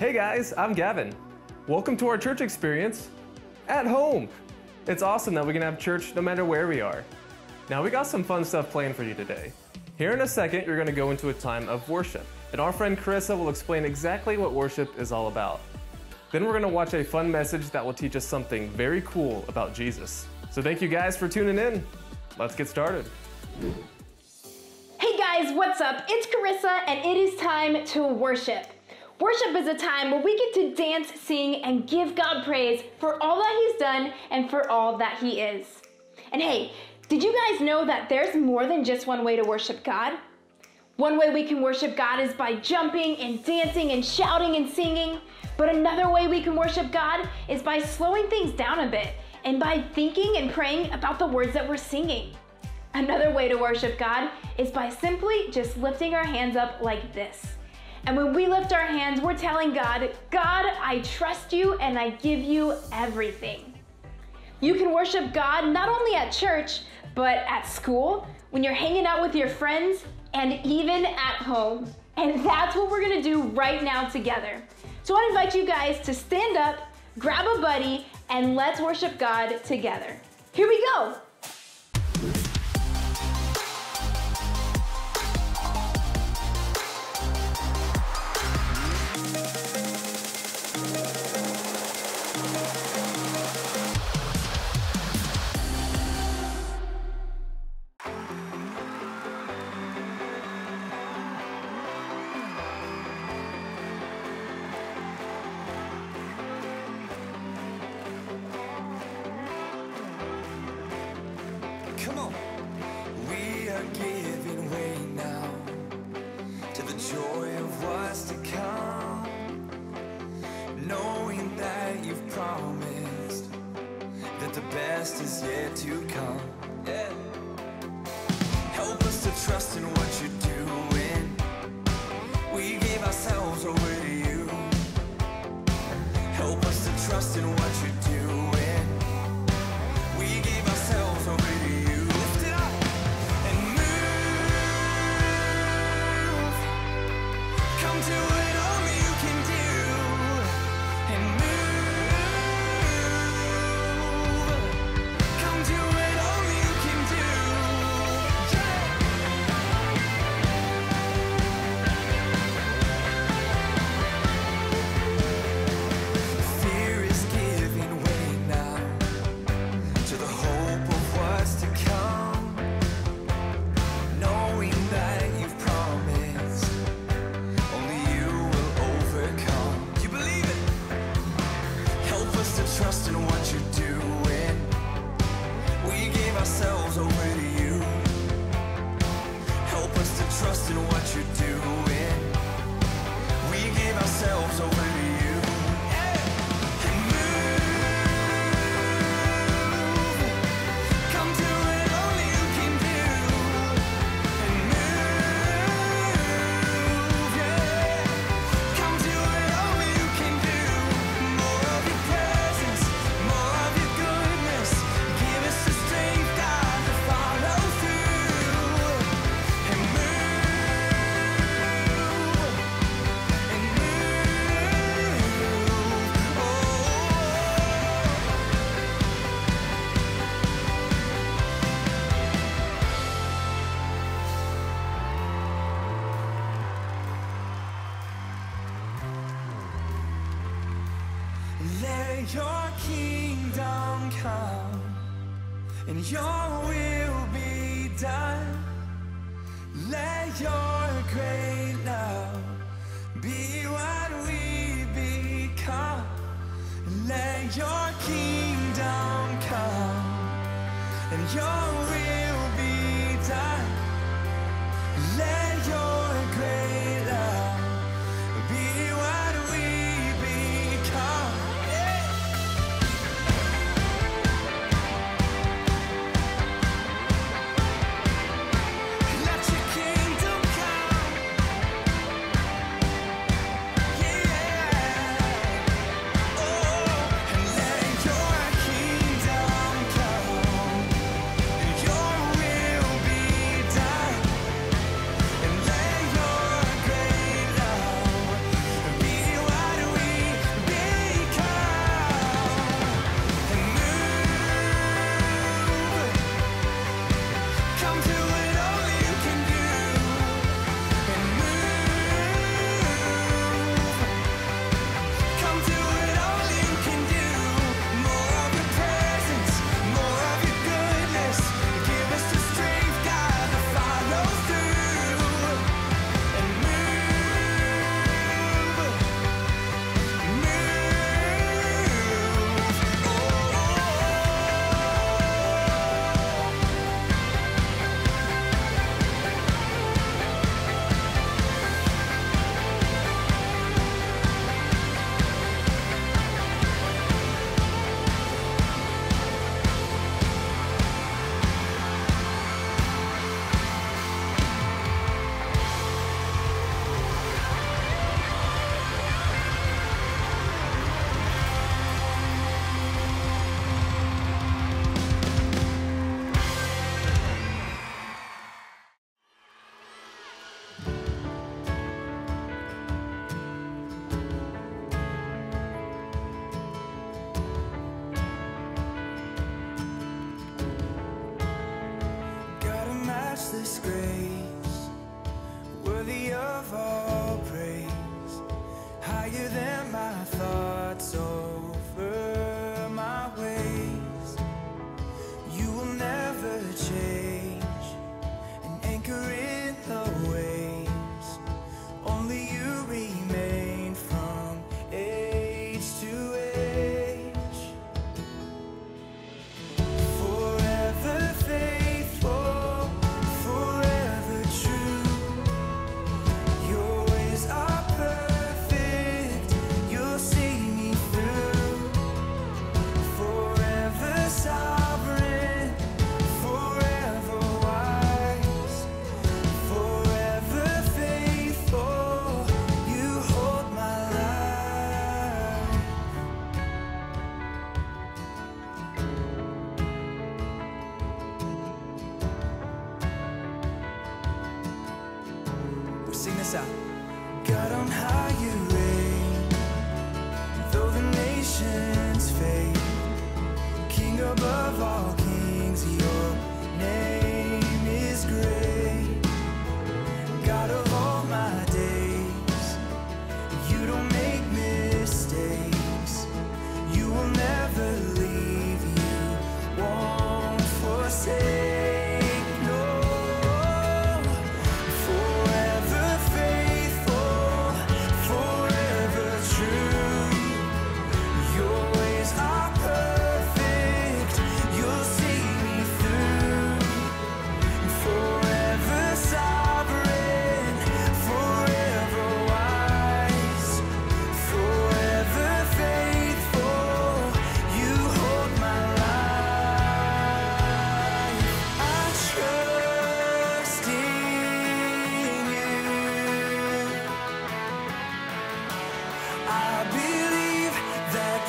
Hey guys, I'm Gavin. Welcome to our church experience at home. It's awesome that we can have church no matter where we are. Now we got some fun stuff planned for you today. Here in a second, you're going to go into a time of worship, and our friend Carissa will explain exactly what worship is all about. Then we're going to watch a fun message that will teach us something very cool about Jesus. So thank you guys for tuning in. Let's get started. Hey guys, what's up? It's Carissa, and it is time to worship. Worship is a time where we get to dance, sing, and give God praise for all that He's done and for all that He is. And hey, did you guys know that there's more than just one way to worship God? One way we can worship God is by jumping and dancing and shouting and singing. But another way we can worship God is by slowing things down a bit and by thinking and praying about the words that we're singing. Another way to worship God is by simply just lifting our hands up like this. And when we lift our hands, we're telling God, God, I trust you and I give you everything. You can worship God not only at church, but at school, when you're hanging out with your friends, and even at home. And that's what we're gonna do right now together. So I invite you guys to stand up, grab a buddy, and let's worship God together. Here we go. Come on. We are giving way now to the joy of what's to come, knowing that you've promised that the best is yet to come. Yeah. Help us to trust in what you're doing. We gave ourselves over to you. Help us to trust in what you're doing. We gave ourselves over to you. Do it only you can do, and move. Come do it only you can do. Fear is giving way now to the hope of what's to come, knowing that you've promised trust in what you're doing. We gave ourselves over to you. Help us to trust in what you're doing. We gave ourselves over to you. And move. Come do it only you can do. And move, yeah. Come do it only you can do. More of your presence, more of your goodness. Give us the strength, God, to follow through. And move, and move. Oh. Let your kingdom come, and your will be done. Let your great love be what we become. Let your kingdom come, and your will be done. Let your great love be what we become. Let your kingdom come, yeah. Oh, and let your kingdom come, and your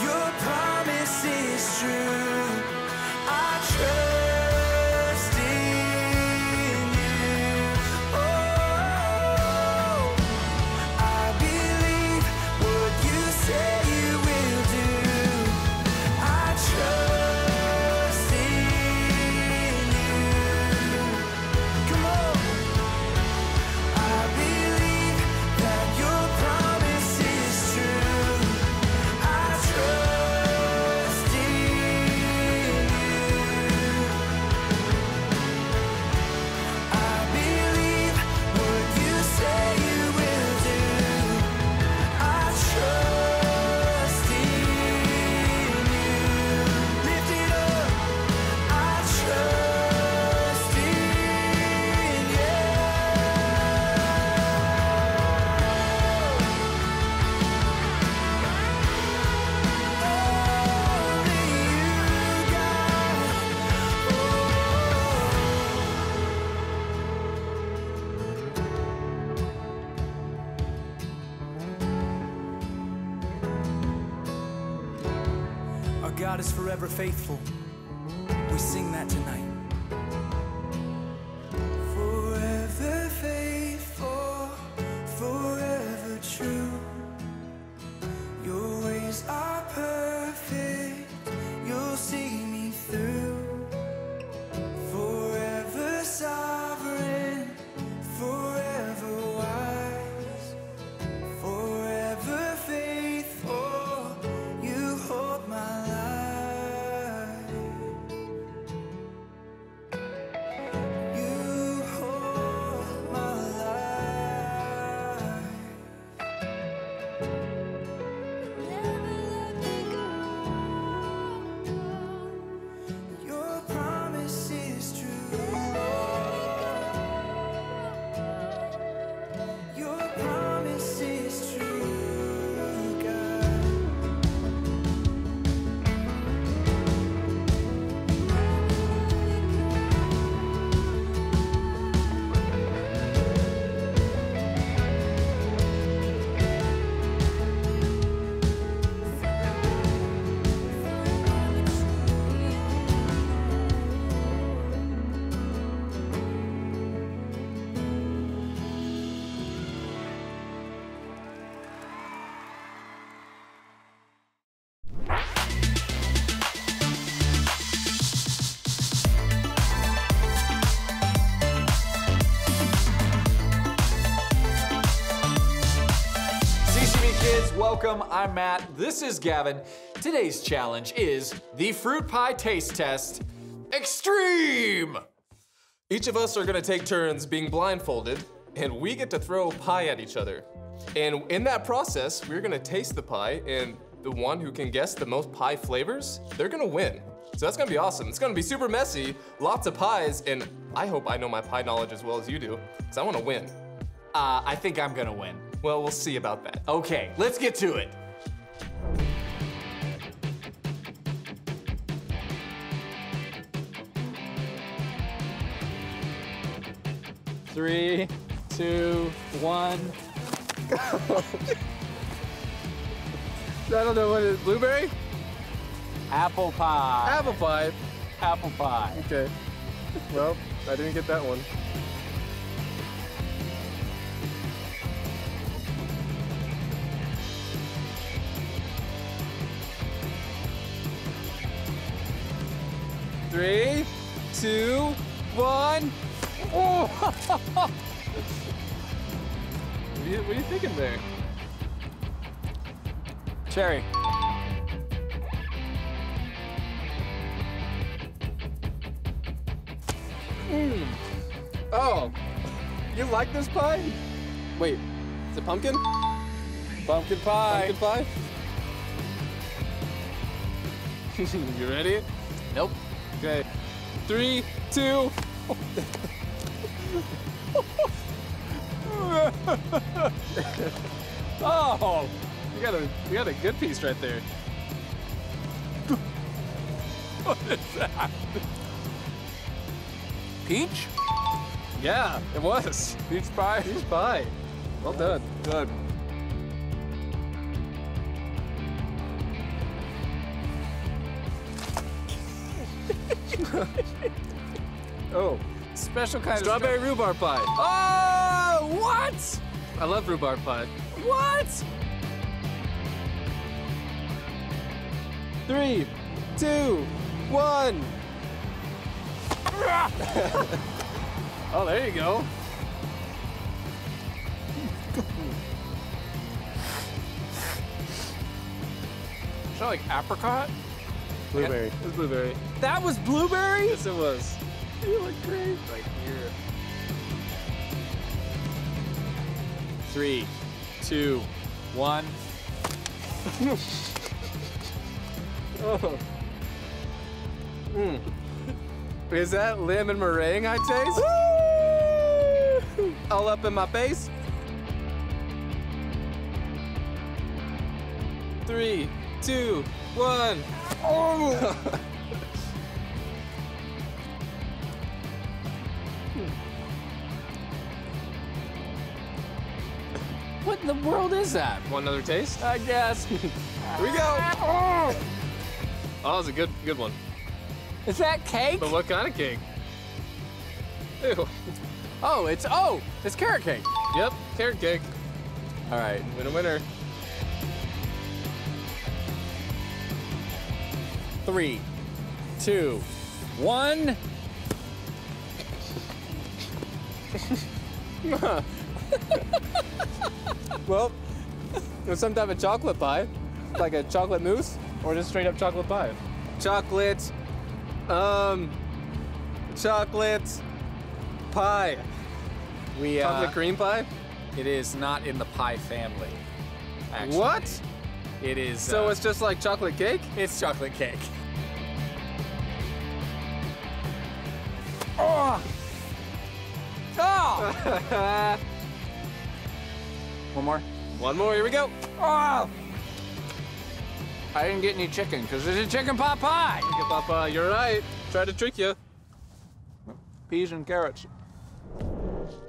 Your promise is true. I trust in you. Oh, I believe what you say you will do. I trust in you. Come on. I believe that your promise is true. I trust in you. I believe what you say you will do. I trust in you. Lift it up. I trust in you. Our God is forever faithful. We sing that tonight. Forever faithful, forever true. Your ways are perfect. You'll see me through. Forever sovereign, forever wise, forever faithful. You hold my life. You hold my life. Your promise is true, Lord. Your promise is true, God. CCB kids, welcome. I'm Matt. This is Gavin. Today's challenge is the fruit pie taste test extreme. Each of us are gonna take turns being blindfolded, and we get to throw pie at each other. And in that process, we're gonna taste the pie, and the one who can guess the most pie flavors, they're gonna win. So that's gonna be awesome. It's gonna be super messy, lots of pies, and I hope I know my pie knowledge as well as you do, because I wanna win. I think I'm gonna win. Well, we'll see about that. Okay, let's get to it. Three, two, one. I don't know what it is. Blueberry? Apple pie. Apple pie. Apple pie. Okay. Well, I didn't get that one. Three, two, one. Oh! What are you thinking there? Cherry. Oh, you like this pie? Wait, is it pumpkin? Pumpkin pie. Pumpkin pie? You ready? Nope. Okay. 3, 2. Oh, you got a good piece right there. What is that? Peach? Yeah, it was. Peach pie? Peach pie. Well done. Good. Oh, Special kind strawberry rhubarb pie. Oh, what? I love rhubarb pie. What? 3, 2, 1. Oh, there you go. Is that like apricot? Blueberry. It was blueberry. That was blueberry? Yes, it was. You look great. Right here. 3, 2, 1. Oh. Is that lemon meringue I taste? All up in my face? 3, 2, 1. Oh! What in the world is that? Want another taste? I guess. Here we go. Oh, that was a good one. Is that cake? But what kind of cake? Ew. Oh, it's carrot cake. Yep, carrot cake. All right. Winner. 3, 2, 1. Well, it was some type of chocolate pie, like a chocolate mousse, or just straight up chocolate pie. Chocolate pie. We Chocolate cream pie? It is not in the pie family. Actually. What? It is. So it's just like chocolate cake? It's chocolate cake. Oh! One more. One more, here we go. Oh! I didn't get any chicken because it's a chicken pot pie. Okay, Papa, you're right. Tried to trick you. Peas and carrots.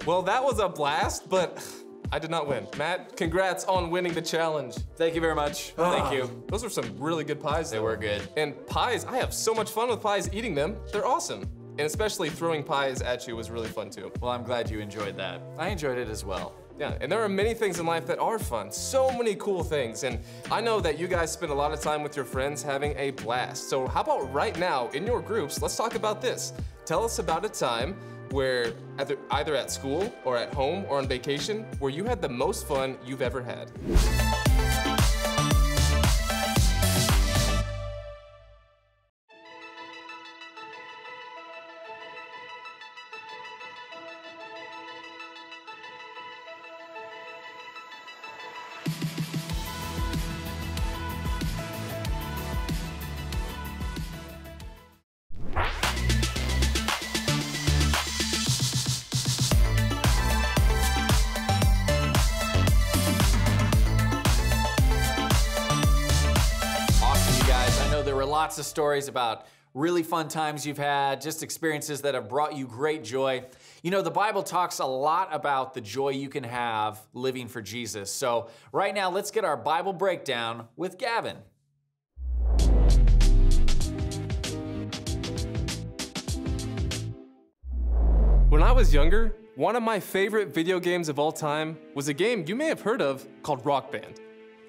Well, that was a blast, but I did not win. Matt, congrats on winning the challenge. Thank you very much. Thank you. Those were some really good pies. They were good. And pies, I have so much fun with pies eating them. They're awesome. And especially throwing pies at you was really fun too. Well, I'm glad you enjoyed that. I enjoyed it as well. Yeah, and there are many things in life that are fun. So many cool things. And I know that you guys spend a lot of time with your friends having a blast. So how about right now in your groups, let's talk about this. Tell us about a time where either at school or at home or on vacation where you had the most fun you've ever had. Lots of stories about really fun times you've had, just experiences that have brought you great joy. You know, the Bible talks a lot about the joy you can have living for Jesus. So right now, let's get our Bible breakdown with Gavin. When I was younger, one of my favorite video games of all time was a game you may have heard of called Rock Band.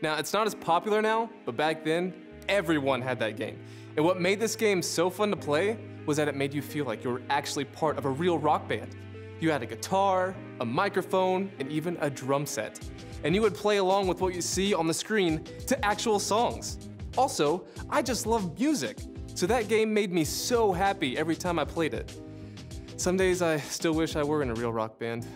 Now, it's not as popular now, but back then, everyone had that game. And what made this game so fun to play was that it made you feel like you were actually part of a real rock band. You had a guitar, a microphone, and even a drum set. And you would play along with what you see on the screen to actual songs. Also, I just love music, so that game made me so happy every time I played it. Some days I still wish I were in a real rock band.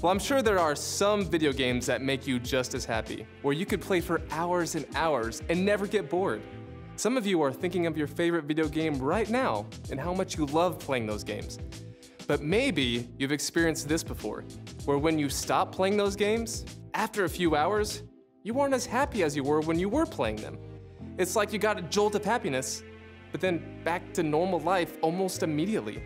Well, I'm sure there are some video games that make you just as happy, where you could play for hours and hours and never get bored. Some of you are thinking of your favorite video game right now and how much you love playing those games. But maybe you've experienced this before, where when you stop playing those games, after a few hours, you aren't as happy as you were when you were playing them. It's like you got a jolt of happiness, but then back to normal life almost immediately.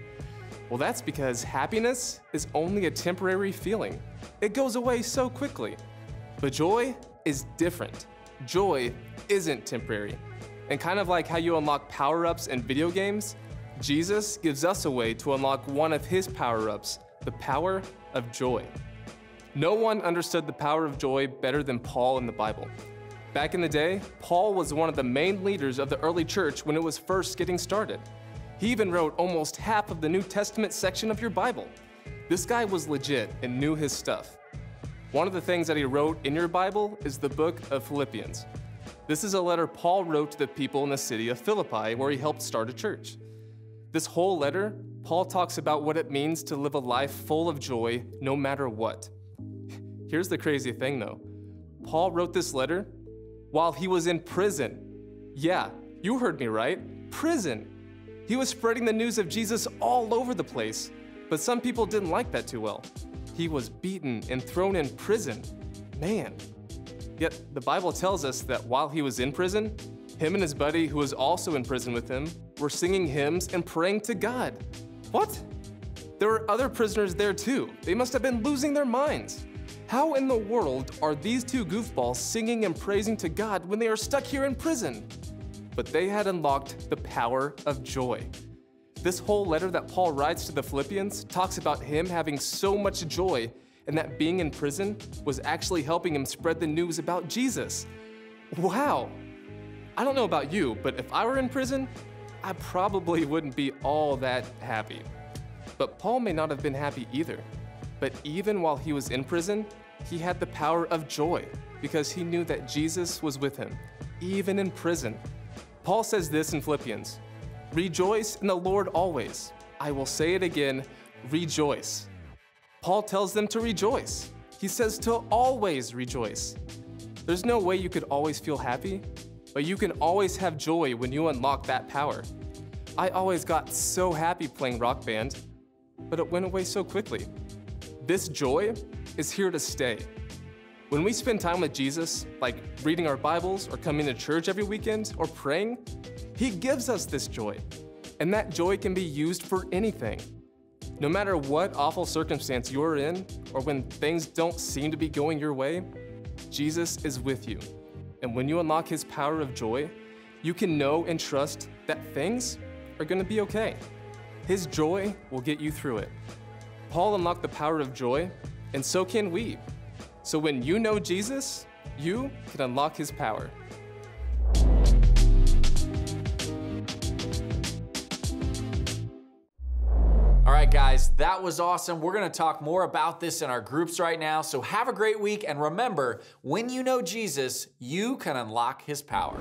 Well, that's because happiness is only a temporary feeling. It goes away so quickly. But joy is different. Joy isn't temporary. And kind of like how you unlock power-ups in video games, Jesus gives us a way to unlock one of his power-ups, the power of joy. No one understood the power of joy better than Paul in the Bible. Back in the day, Paul was one of the main leaders of the early church when it was first getting started. He even wrote almost half of the New Testament section of your Bible. This guy was legit and knew his stuff. One of the things that he wrote in your Bible is the book of Philippians. This is a letter Paul wrote to the people in the city of Philippi where he helped start a church. This whole letter, Paul talks about what it means to live a life full of joy no matter what. Here's the crazy thing though. Paul wrote this letter while he was in prison. Yeah, you heard me right, prison. He was spreading the news of Jesus all over the place, but some people didn't like that too well. He was beaten and thrown in prison. Man. Yet the Bible tells us that while he was in prison, him and his buddy who was also in prison with him were singing hymns and praying to God. What? There were other prisoners there too. They must have been losing their minds. How in the world are these two goofballs singing and praising to God when they are stuck here in prison? But they had unlocked the power of joy. This whole letter that Paul writes to the Philippians talks about him having so much joy and that being in prison was actually helping him spread the news about Jesus. Wow. I don't know about you, but if I were in prison, I probably wouldn't be all that happy. But Paul may not have been happy either. But even while he was in prison, he had the power of joy because he knew that Jesus was with him, even in prison. Paul says this in Philippians, "Rejoice in the Lord always. I will say it again, rejoice." Paul tells them to rejoice. He says to always rejoice. There's no way you could always feel happy, but you can always have joy when you unlock that power. I always got so happy playing Rock Band, but it went away so quickly. This joy is here to stay. When we spend time with Jesus, like reading our Bibles or coming to church every weekend or praying, he gives us this joy. And that joy can be used for anything. No matter what awful circumstance you're in or when things don't seem to be going your way, Jesus is with you. And when you unlock his power of joy, you can know and trust that things are going to be okay. His joy will get you through it. Paul unlocked the power of joy, and so can we. So when you know Jesus, you can unlock his power. All right, guys, that was awesome. We're going to talk more about this in our groups right now. So have a great week. And remember, when you know Jesus, you can unlock his power.